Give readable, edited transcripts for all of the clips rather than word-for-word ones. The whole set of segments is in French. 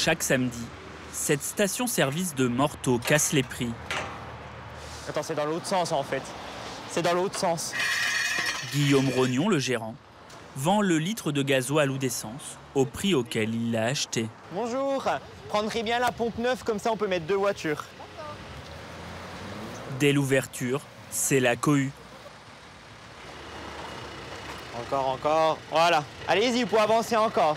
Chaque samedi, cette station-service de Morteau casse les prix. Attends, c'est dans l'autre sens en fait. C'est dans l'autre sens. Guillaume Rognon, le gérant, vend le litre de gasoil ou d'essence au prix auquel il l'a acheté. Bonjour, prendrez bien la pompe neuve, comme ça on peut mettre 2 voitures. Dès l'ouverture, c'est la cohue. Encore. Voilà. Allez-y, vous pouvez avancer encore.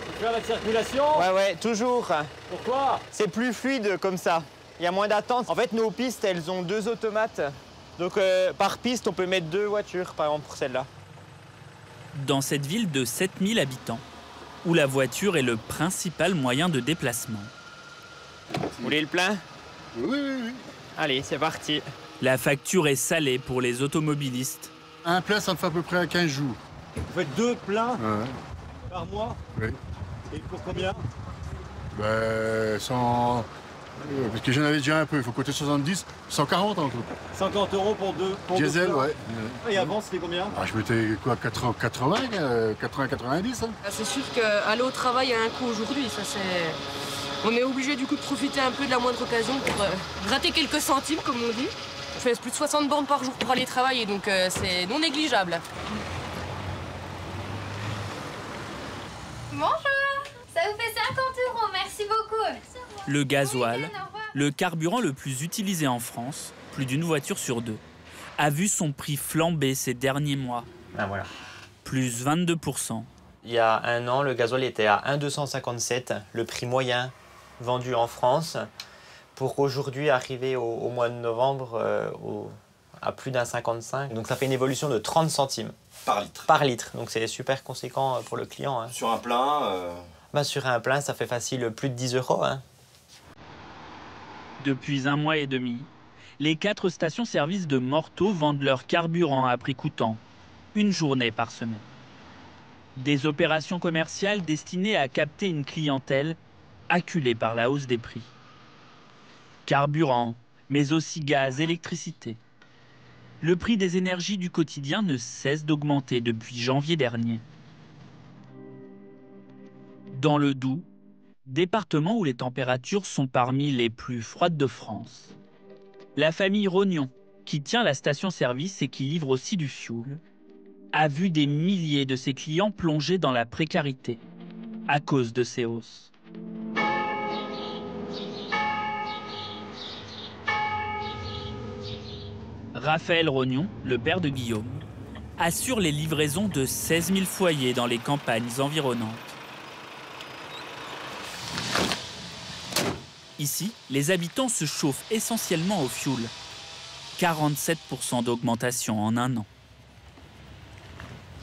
Pour faire la circulation? Ouais, toujours. Pourquoi? C'est plus fluide comme ça. Il y a moins d'attente. En fait, nos pistes, elles ont 2 automates. Donc par piste, on peut mettre 2 voitures, par exemple, pour celle-là. Dans cette ville de 7000 habitants, où la voiture est le principal moyen de déplacement. Vous voulez le plein? Oui. Allez, c'est parti. La facture est salée pour les automobilistes. Un plein, ça me fait à peu près 15 jours. Vous faites 2 pleins Ouais. par mois? Oui. Et pour combien? Sans... parce que j'en avais déjà un peu, il faut compter 70, 140 en tout. 50 € pour 2 Diesel, pleins. ouais. Et avant, c'était combien? Je mettais quoi, 80, 90 hein. C'est sûr qu'aller au travail a un coût aujourd'hui, ça c'est... On est obligé du coup de profiter un peu de la moindre occasion pour gratter quelques centimes, comme on dit. Je fais plus de 60 bornes par jour pour aller travailler, donc c'est non négligeable. Bonjour, ça vous fait 50 €, merci beaucoup. Le gasoil, le carburant le plus utilisé en France, plus d'une voiture sur 2, a vu son prix flamber ces derniers mois. Ah voilà. Plus 22%. Il y a un an, le gasoil était à 1,257, le prix moyen vendu en France. Pour aujourd'hui arriver au mois de novembre à plus d'1,55. Donc ça fait une évolution de 30 centimes. Par litre. Par litre. Donc c'est super conséquent pour le client. Hein. Sur un plein Sur un plein, ça fait facile plus de 10 €. Hein. Depuis 1 mois et demi, les 4 stations-service de Morteau vendent leur carburant à prix coûtant, une journée par semaine. Des opérations commerciales destinées à capter une clientèle acculée par la hausse des prix. Carburant, mais aussi gaz, électricité. Le prix des énergies du quotidien ne cesse d'augmenter depuis janvier dernier. Dans le Doubs, département où les températures sont parmi les plus froides de France, la famille Rognon, qui tient la station-service et qui livre aussi du fioul, a vu des milliers de ses clients plonger dans la précarité à cause de ces hausses. Raphaël Rognon, le père de Guillaume, assure les livraisons de 16 000 foyers dans les campagnes environnantes. Ici, les habitants se chauffent essentiellement au fioul. 47% d'augmentation en 1 an.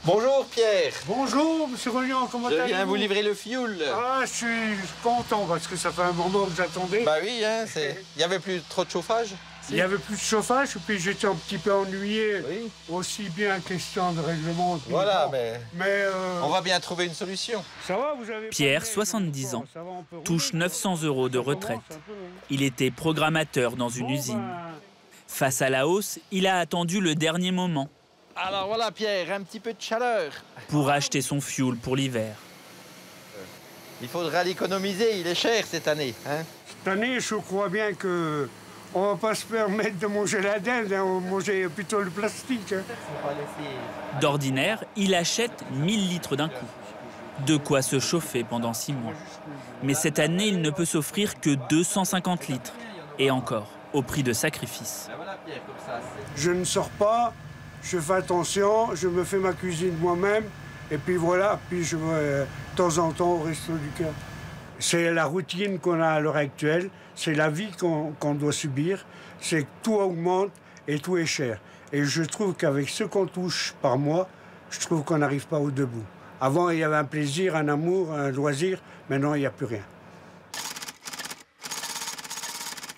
Bonjour Pierre. Bonjour, monsieur Rognon, comment allez-vous? Je viens vous livrer le fioul. Ah, je suis content parce que ça fait un moment que j'attendais. Bah oui, hein, il y avait plus trop de chauffage. Il n'y avait plus de chauffage, et puis j'étais un petit peu ennuyé. Oui. Aussi bien question de règlement. Voilà, mais on va bien trouver une solution. ça va, vous avez Pierre, pas de 70 ans, ça va, on peut rouler, touche quoi. 900 € de Ça commence retraite. un peu, hein. Il était programmateur dans une Bon, usine. ben, Face à la hausse, il a attendu le dernier moment Alors voilà Pierre, un petit peu de chaleur. pour acheter son fioul pour l'hiver. Il faudra l'économiser, il est cher cette année. Hein. cette année, je crois bien que on va pas se permettre de manger la dinde, hein, on va manger plutôt le plastique. Hein. D'ordinaire, il achète 1000 litres d'un coup. De quoi se chauffer pendant 6 mois. Mais cette année, il ne peut s'offrir que 250 litres. Et encore, au prix de sacrifice. Je ne sors pas, je fais attention, je me fais ma cuisine moi-même, et puis voilà, puis je vais de temps en temps au resto du cœur. C'est la routine qu'on a à l'heure actuelle, c'est la vie qu'on doit subir, c'est que tout augmente et tout est cher. Et je trouve qu'avec ce qu'on touche par mois, je trouve qu'on n'arrive pas au debout. Avant, il y avait un plaisir, un amour, un loisir, maintenant, il n'y a plus rien.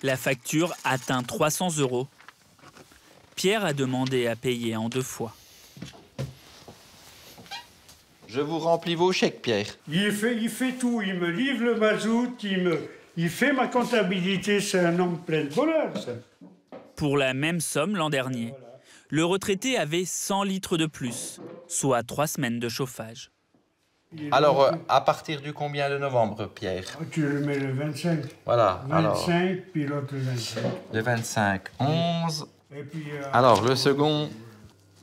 La facture atteint 300 €. Pierre a demandé à payer en 2 fois. Je vous remplis vos chèques Pierre. Il fait tout, il me livre le mazout, il fait ma comptabilité, c'est un homme plein de bonheur, ça. Pour la même somme l'an dernier, le retraité avait 100 litres de plus, soit 3 semaines de chauffage. Alors, à partir du combien de novembre, Pierre? Tu le mets le 25. Voilà, 25, puis l'autre le 25. le 25, 11. Et puis, Alors, le second,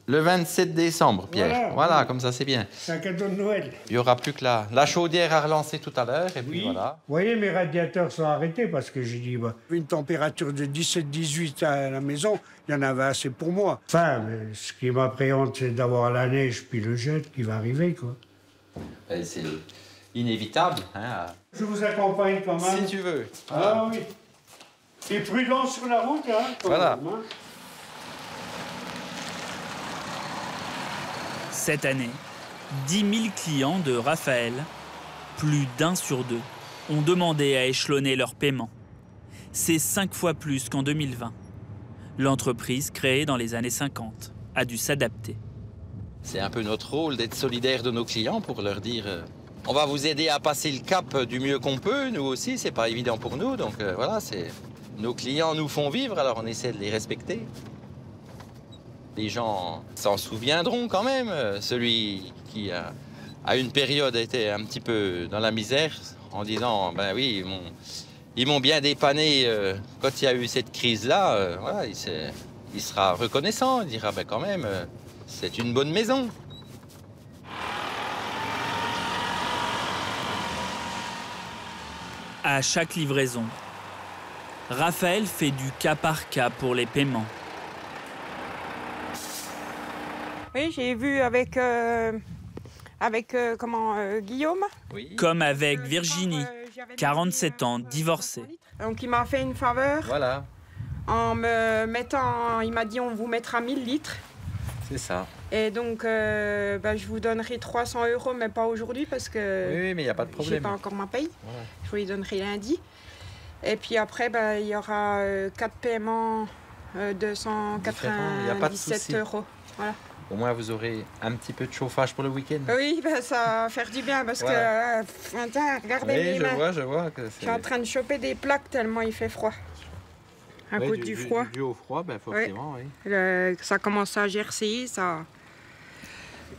le 27 décembre, Pierre. Voilà, comme ça, c'est bien. c'est un cadeau de Noël. Il n'y aura plus que la chaudière à relancer tout à l'heure, et puis voilà. Vous voyez, mes radiateurs sont arrêtés parce que j'ai dit, bah, une température de 17-18 à la maison, il y en avait assez pour moi. Enfin, mais ce qui m'appréhende, c'est d'avoir la neige puis le gel qui va arriver, quoi. C'est inévitable. Hein. Je vous accompagne quand même. Si tu veux. Ah oui. Et prudent sur la route, hein. Voilà. Même, hein. Cette année, 10 000 clients de Raphaël, plus d'1 sur 2, ont demandé à échelonner leur paiement. C'est 5 fois plus qu'en 2020. L'entreprise, créée dans les années 50, a dû s'adapter. C'est un peu notre rôle d'être solidaire de nos clients pour leur dire on va vous aider à passer le cap du mieux qu'on peut. Nous aussi, c'est pas évident pour nous. Donc voilà, nos clients nous font vivre, alors on essaie de les respecter. Les gens s'en souviendront quand même. Celui qui à une période était un petit peu dans la misère en disant ben oui, ils m'ont bien dépanné quand il y a eu cette crise-là. Voilà, il sera reconnaissant. Il dira ben quand même. C'est une bonne maison. À chaque livraison, Raphaël fait du cas par cas pour les paiements. Oui, j'ai vu avec Guillaume. Oui. Comme avec Virginie, 47 ans, divorcée. Donc il m'a fait une faveur. Voilà. En me mettant, il m'a dit on vous mettra 1000 litres. C'est ça. Et donc, je vous donnerai 300 €, mais pas aujourd'hui parce que Oui, mais il n'y a pas de j'ai problème. pas encore ma paye. Voilà. Je vous les donnerai lundi. Et puis après, il y aura 4 paiements de Il y a pas de 197 souci. €. Voilà. Au moins, vous aurez un petit peu de chauffage pour le week-end. Oui, ça va faire du bien parce Voilà. que, regardez Oui, mes mains. je vois que Je c'est... suis en train de choper des plaques tellement il fait froid. À cause du froid. Dû au froid, forcément, oui. Ça commence à gercer, ça.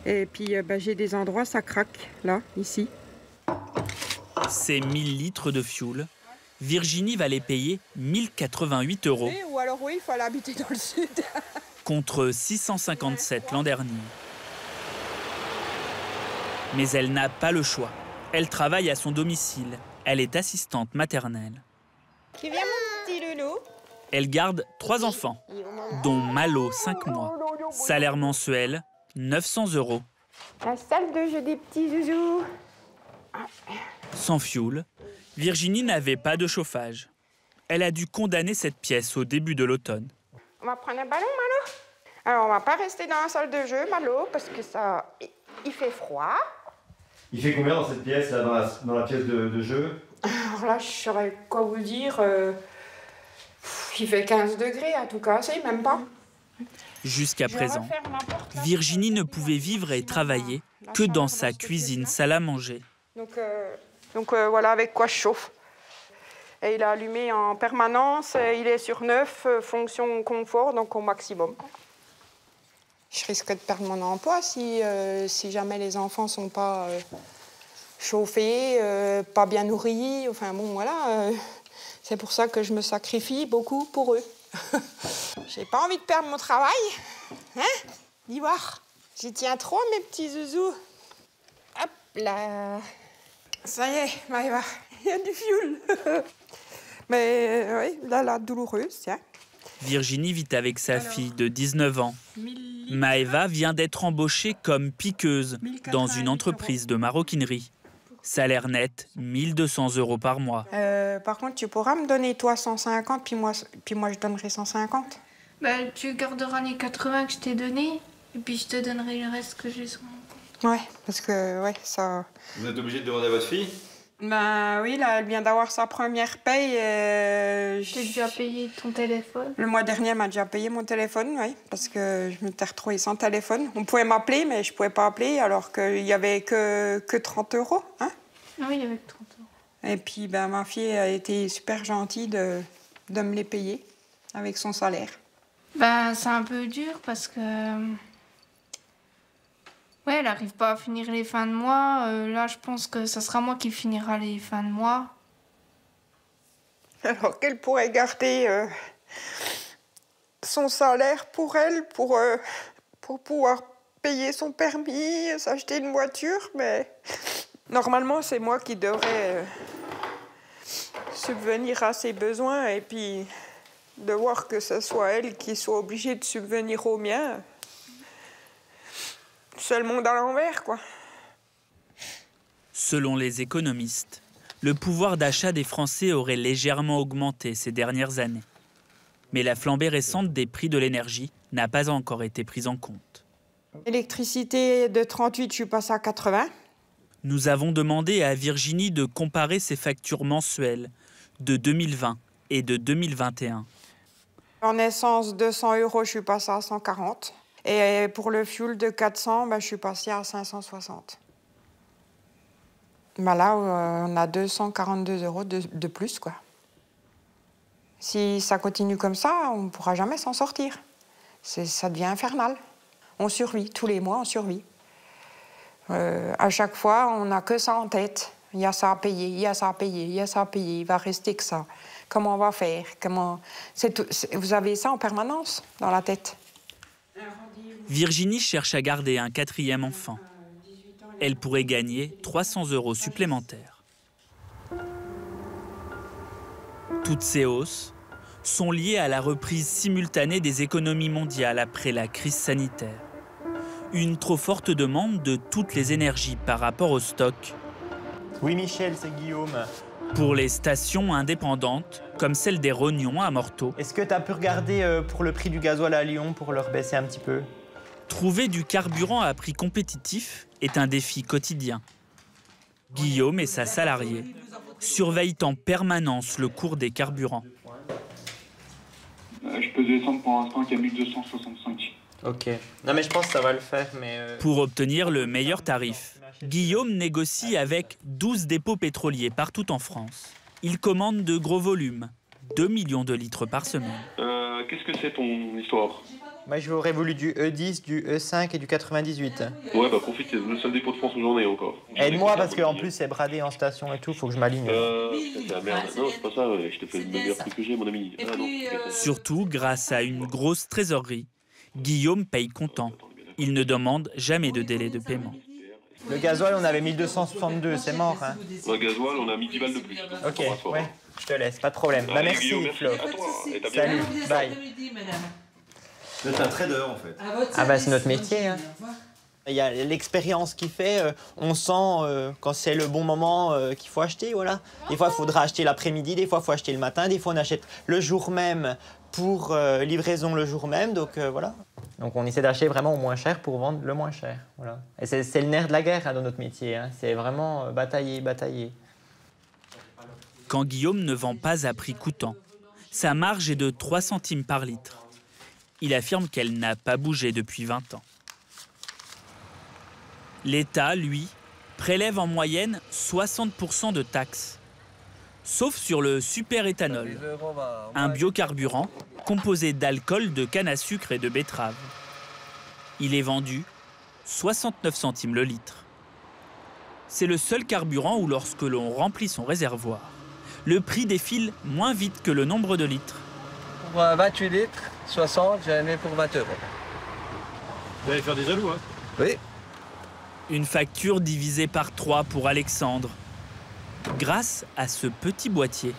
Et puis j'ai des endroits, ça craque, là, ici. Ces 1000 litres de fioul, Virginie va les payer 1088 €, Oui, ou alors oui, il faut aller habiter dans le sud. contre 657 l'an dernier. Mais elle n'a pas le choix. Elle travaille à son domicile. Elle est assistante maternelle. Qui vient mon petit loulou? Elle garde 3 enfants, dont Malo, 5 mois. Salaire mensuel, 900 €. La salle de jeu des petits zouzous. Sans fioul, Virginie n'avait pas de chauffage. Elle a dû condamner cette pièce au début de l'automne. On va prendre un ballon, Malo? Alors, on va pas rester dans la salle de jeu, Malo, parce que ça... Il fait froid. Il fait combien dans cette pièce, là, dans la pièce de jeu? Alors là, je saurais quoi vous dire. Il fait 15 degrés, à tout casser, même pas. Jusqu'à présent, Virginie ne pouvait vivre et travailler que dans sa cuisine salle à manger. Donc voilà avec quoi je chauffe. Et il est allumé en permanence, il est sur 9, fonction confort, donc au maximum. Je risque de perdre mon emploi si jamais les enfants ne sont pas chauffés, pas bien nourris. Enfin bon, voilà. C'est pour ça que je me sacrifie beaucoup pour eux. J'ai pas envie de perdre mon travail. Hein? Dis voir. J'y tiens trop, mes petits zouzous. Hop là. Ça y est, Maëva, il y a du fioul. Mais oui, là, douloureuse, tiens. Virginie vit avec sa fille de 19 ans. Maëva vient d'être embauchée comme piqueuse dans une entreprise de maroquinerie. Salaire net, 1200 € par mois. Par contre, tu pourras me donner, toi, 150, puis moi je donnerai 150. Tu garderas les 80 que je t'ai donnés, et puis je te donnerai le reste que j'ai sur mon compte. Ouais, parce que, ça... Vous êtes obligé de demander à votre fille? Oui, là, elle vient d'avoir sa première paye. J'ai déjà payé ton téléphone. Le mois dernier, elle m'a déjà payé mon téléphone, oui, parce que je m'étais retrouvée sans téléphone. On pouvait m'appeler, mais je ne pouvais pas appeler, alors qu'il n'y avait que 30 €. Hein? Oui, il y avait que 30 €. Et puis, ma fille a été super gentille de me les payer avec son salaire. C'est un peu dur parce que... Ouais, elle n'arrive pas à finir les fins de mois. Là, je pense que ça sera moi qui finira les fins de mois. Alors qu'elle pourrait garder son salaire pour elle, pour pouvoir payer son permis, s'acheter une voiture, mais normalement, c'est moi qui devrais subvenir à ses besoins et puis de voir que ce soit elle qui soit obligée de subvenir aux miens. C'est le monde à l'envers, quoi. Selon les économistes, le pouvoir d'achat des Français aurait légèrement augmenté ces dernières années. Mais la flambée récente des prix de l'énergie n'a pas encore été prise en compte. Électricité de 38, je suis passée à 80. Nous avons demandé à Virginie de comparer ses factures mensuelles de 2020 et de 2021. En essence, 200 €, je suis passée à 140. Et pour le fuel de 400, je suis passée à 560. Là, on a 242 € de plus, quoi. Si ça continue comme ça, on ne pourra jamais s'en sortir. Ça devient infernal. On survit, tous les mois, on survit. À chaque fois, on n'a que ça en tête. Il y a ça à payer, il y a ça à payer, il y a ça à payer. Il va rester que ça. Comment on va faire? Vous avez ça en permanence dans la tête. Virginie cherche à garder un 4e enfant. Elle pourrait gagner 300 € supplémentaires. Toutes ces hausses sont liées à la reprise simultanée des économies mondiales après la crise sanitaire. Une trop forte demande de toutes les énergies par rapport au stock. Oui, Michel, c'est Guillaume. Pour les stations indépendantes, comme celle des Rognons à Morteau. Est-ce que tu as pu regarder pour le prix du gasoil à Lyon pour leur baisser un petit peu? Trouver du carburant à prix compétitif est un défi quotidien. Guillaume et sa salariée surveillent en permanence le cours des carburants. Je peux descendre pour l'instant qu'à 1265. Ok. Non mais je pense que ça va le faire, mais... Pour obtenir le meilleur tarif, Guillaume négocie avec 12 dépôts pétroliers partout en France. Il commande de gros volumes, 2 millions de litres par semaine. Qu'est-ce que c'est ton histoire? Moi, j'aurais voulu du E10, du E5 et du 98. Ouais, profite, c'est le seul dépôt de France où j'en ai encore. Aide-moi parce qu'en plus c'est bradé en station et tout, faut que je m'aligne. C'est la merde. Non, c'est pas ça, je te fais le meilleur prix que j'ai, mon ami. Ah, non. Surtout, grâce à une grosse trésorerie, Guillaume paye comptant. Il ne demande jamais de délai de paiement. Le gasoil, on avait 1262, c'est mort. Hein. Le gasoil, on a mis 10 balles de plus. Ok, ouais, je te laisse, pas de problème. Merci, Guillaume, Flo. Salut, bye. Vous êtes un trader en fait. C'est notre métier. Hein. Il y a l'expérience qui fait, on sent quand c'est le bon moment qu'il faut acheter, voilà. Des fois, il faudra acheter l'après-midi, des fois, il faut acheter le matin, des fois, on achète le jour même pour livraison le jour même, donc voilà. Donc on essaie d'acheter vraiment au moins cher pour vendre le moins cher, voilà. Et c'est le nerf de la guerre dans notre métier, hein. C'est vraiment batailler. Quand Guillaume ne vend pas à prix coûtant, sa marge est de 3 centimes par litre. Il affirme qu'elle n'a pas bougé depuis 20 ans. L'État, lui, prélève en moyenne 60% de taxes. Sauf sur le superéthanol, un biocarburant composé d'alcool, de canne à sucre et de betterave. Il est vendu 69 centimes le litre. C'est le seul carburant où lorsque l'on remplit son réservoir, le prix défile moins vite que le nombre de litres. Pour 28 litres, 60, j'en ai pour 20 €. Vous allez faire des jaloux, hein? Oui. Une facture divisée par 3 pour Alexandre. Grâce à ce petit boîtier,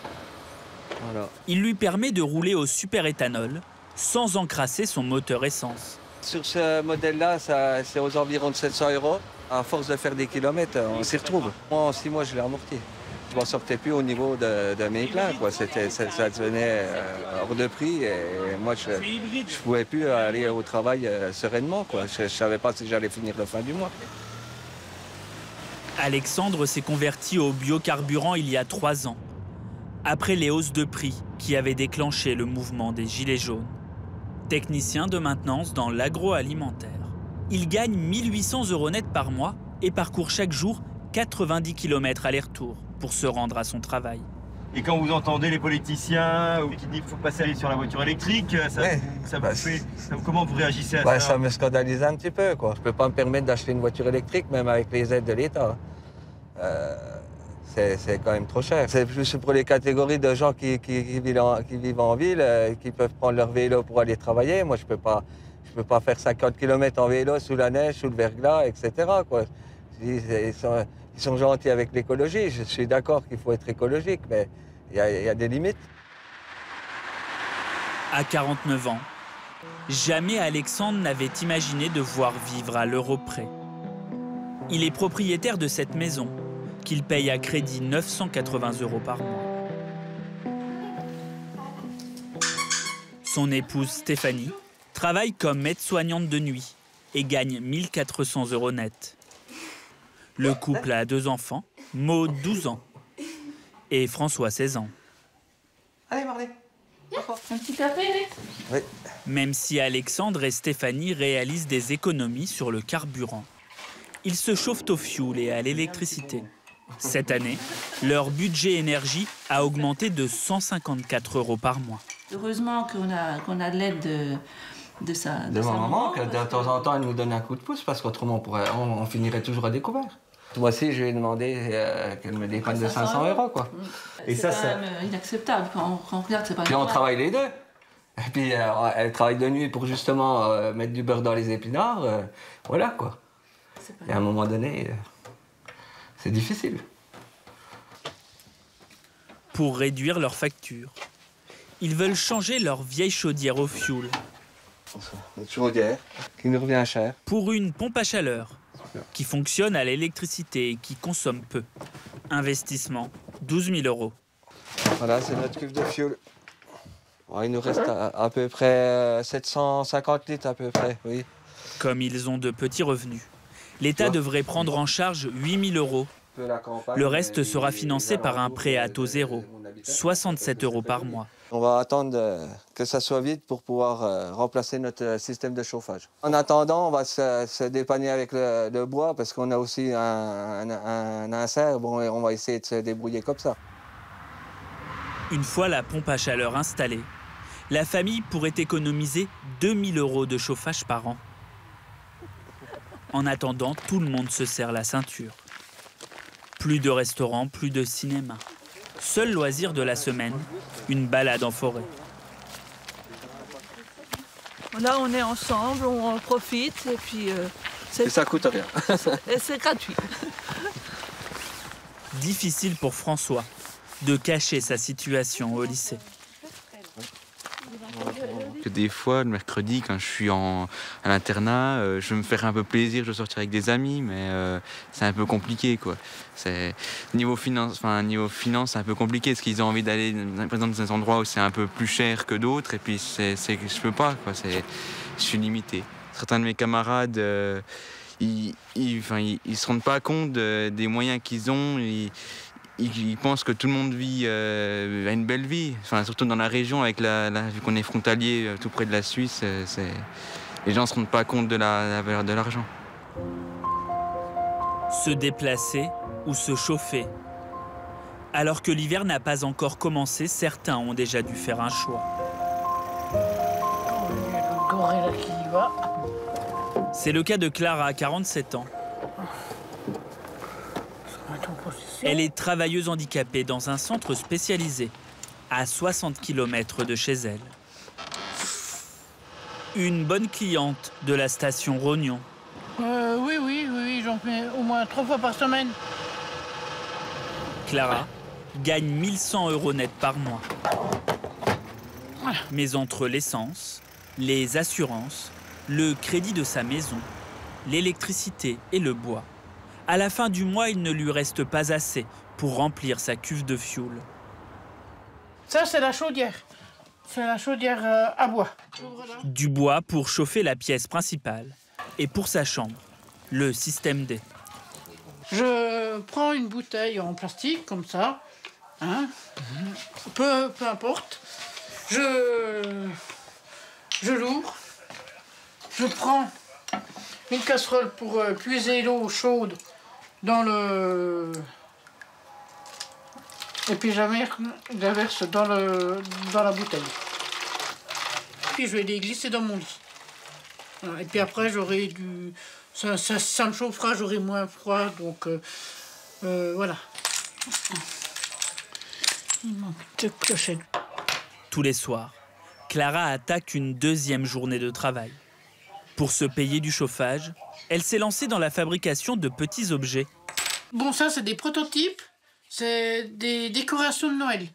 voilà. Il lui permet de rouler au superéthanol sans encrasser son moteur essence. Sur ce modèle-là, c'est aux environs de 700 €. À force de faire des kilomètres, on s'y retrouve. Moi, en 6 mois, je l'ai amorti. Je m'en sortais plus au niveau de mes plats, quoi. Ça devenait hors de prix et moi, je ne pouvais plus aller au travail sereinement, quoi. Je ne savais pas si j'allais finir la fin du mois. Alexandre s'est converti au biocarburant il y a 3 ans, après les hausses de prix qui avaient déclenché le mouvement des Gilets jaunes. Technicien de maintenance dans l'agroalimentaire. Il gagne 1 800 € net par mois et parcourt chaque jour 90 km aller-retour pour se rendre à son travail. Et quand vous entendez les politiciens qui disent qu'il faut passer sur la voiture électrique, comment vous réagissez à ça? Ça me scandalise un petit peu, quoi. Je ne peux pas me permettre d'acheter une voiture électrique, même avec les aides de l'État. C'est quand même trop cher. C'est plus pour les catégories de gens qui vivent en ville, qui peuvent prendre leur vélo pour aller travailler. Moi, je peux pas faire 50 km en vélo sous la neige, sous le verglas, etc., quoi. Ils sont gentils avec l'écologie. Je suis d'accord qu'il faut être écologique, mais il y a des limites. À 49 ans, jamais Alexandre n'avait imaginé devoir vivre à l'euro près. Il est propriétaire de cette maison, qu'il paye à crédit 980 € par mois. Son épouse Stéphanie travaille comme aide-soignante de nuit et gagne 1 400 € net. Le couple a 2 enfants, Maud 12 ans et François 16 ans. Allez, Marley. Un petit café, Alex? Oui. Même si Alexandre et Stéphanie réalisent des économies sur le carburant, ils se chauffent au fioul et à l'électricité. Cette année, leur budget énergie a augmenté de 154 € par mois. Heureusement qu'on a de l'aide de sa maman, que de temps en temps, elle nous donne un coup de pouce, parce qu'autrement, on finirait toujours à découvert. Moi aussi, je lui ai demandé qu'elle me dépanne de 500 €, quoi. Et c'est quand même inacceptable quand on regarde, c'est pas Puis on travaille les deux. Et puis elle travaille de nuit pour justement mettre du beurre dans les épinards. Voilà, quoi. Et à un moment donné, c'est difficile. Pour réduire leurs factures, ils veulent changer leur vieille chaudière au fioul. Notre chaudière, qui nous revient cher. Pour une pompe à chaleur, qui fonctionne à l'électricité et qui consomme peu. Investissement, 12 000 €. Voilà, c'est notre cuve de fioul. Bon, il nous reste à peu près 750 litres, à peu près, oui. Comme ils ont de petits revenus, l'État devrait prendre en charge 8 000 €. Le reste sera financé par un prêt à taux zéro, 67 € par mois. On va attendre que ça soit vide pour pouvoir remplacer notre système de chauffage. En attendant, on va se dépanner avec le bois parce qu'on a aussi un insert. Bon, on va essayer de se débrouiller comme ça. Une fois la pompe à chaleur installée, la famille pourrait économiser 2 000 € de chauffage par an. En attendant, tout le monde se serre la ceinture. Plus de restaurants, plus de cinéma. Seul loisir de la semaine, une balade en forêt. Là, on est ensemble, on en profite et puis... Et ça coûte rien. Et c'est gratuit. Difficile pour François de cacher sa situation au lycée. Que des fois, le mercredi, quand je suis à l'internat, je veux me faire un peu plaisir, je veux sortir avec des amis, mais c'est un peu compliqué, quoi. Niveau finance, c'est un peu compliqué, parce qu'ils ont envie d'aller dans des endroits où c'est un peu plus cher que d'autres, et puis je peux pas, quoi. Je suis limité. Certains de mes camarades, ils se rendent pas compte des moyens qu'ils ont. Ils pensent que tout le monde vit a une belle vie, surtout dans la région, vu qu'on est frontalier tout près de la Suisse, les gens ne se rendent pas compte de la valeur de l'argent. Se déplacer ou se chauffer. Alors que l'hiver n'a pas encore commencé, certains ont déjà dû faire un choix. C'est le cas de Clara, 47 ans. Elle est travailleuse handicapée dans un centre spécialisé, à 60 km de chez elle. Une bonne cliente de la station Rognon. Oui, j'en fais au moins 3 fois par semaine. Clara gagne 1 100 € net par mois. Mais entre l'essence, les assurances, le crédit de sa maison, l'électricité et le bois, à la fin du mois, il ne lui reste pas assez pour remplir sa cuve de fioul. Ça, c'est la chaudière. C'est la chaudière à bois. Du bois pour chauffer la pièce principale. Et pour sa chambre, le système D. Je prends une bouteille en plastique, comme ça. Hein, peu importe. Je l'ouvre. Je prends une casserole pour puiser l'eau chaude dans Et puis je la verse dans la bouteille. Puis je vais les glisser dans mon lit. Voilà. Et puis après, j'aurai du... Ça me chauffera, j'aurai moins froid, donc voilà. Il manque 2 clochettes. Tous les soirs, Clara attaque une deuxième journée de travail. Pour se payer du chauffage, elle s'est lancée dans la fabrication de petits objets. Bon, ça, c'est des prototypes, c'est des décorations de Noël.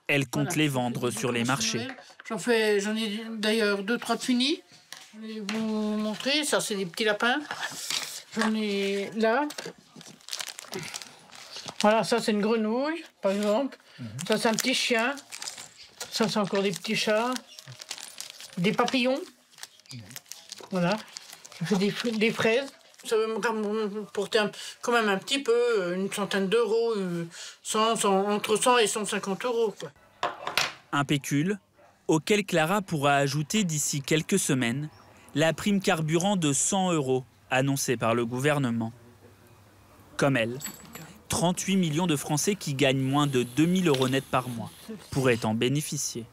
Elle compte les vendre sur les marchés. J'en ai d'ailleurs 2-3 de finis. Je vais vous montrer. Ça, c'est des petits lapins. J'en ai là. Voilà, ça, c'est une grenouille, par exemple. Ça, c'est un petit chien. Ça, c'est encore des petits chats. Des papillons. Voilà. Je fais des fraises. Ça va me porter quand même un petit peu, une centaine d'euros, entre 100 et 150 euros, quoi. Un pécule auquel Clara pourra ajouter d'ici quelques semaines la prime carburant de 100 € annoncée par le gouvernement. Comme elle, 38 millions de Français qui gagnent moins de 2 000 € net par mois pourraient en bénéficier.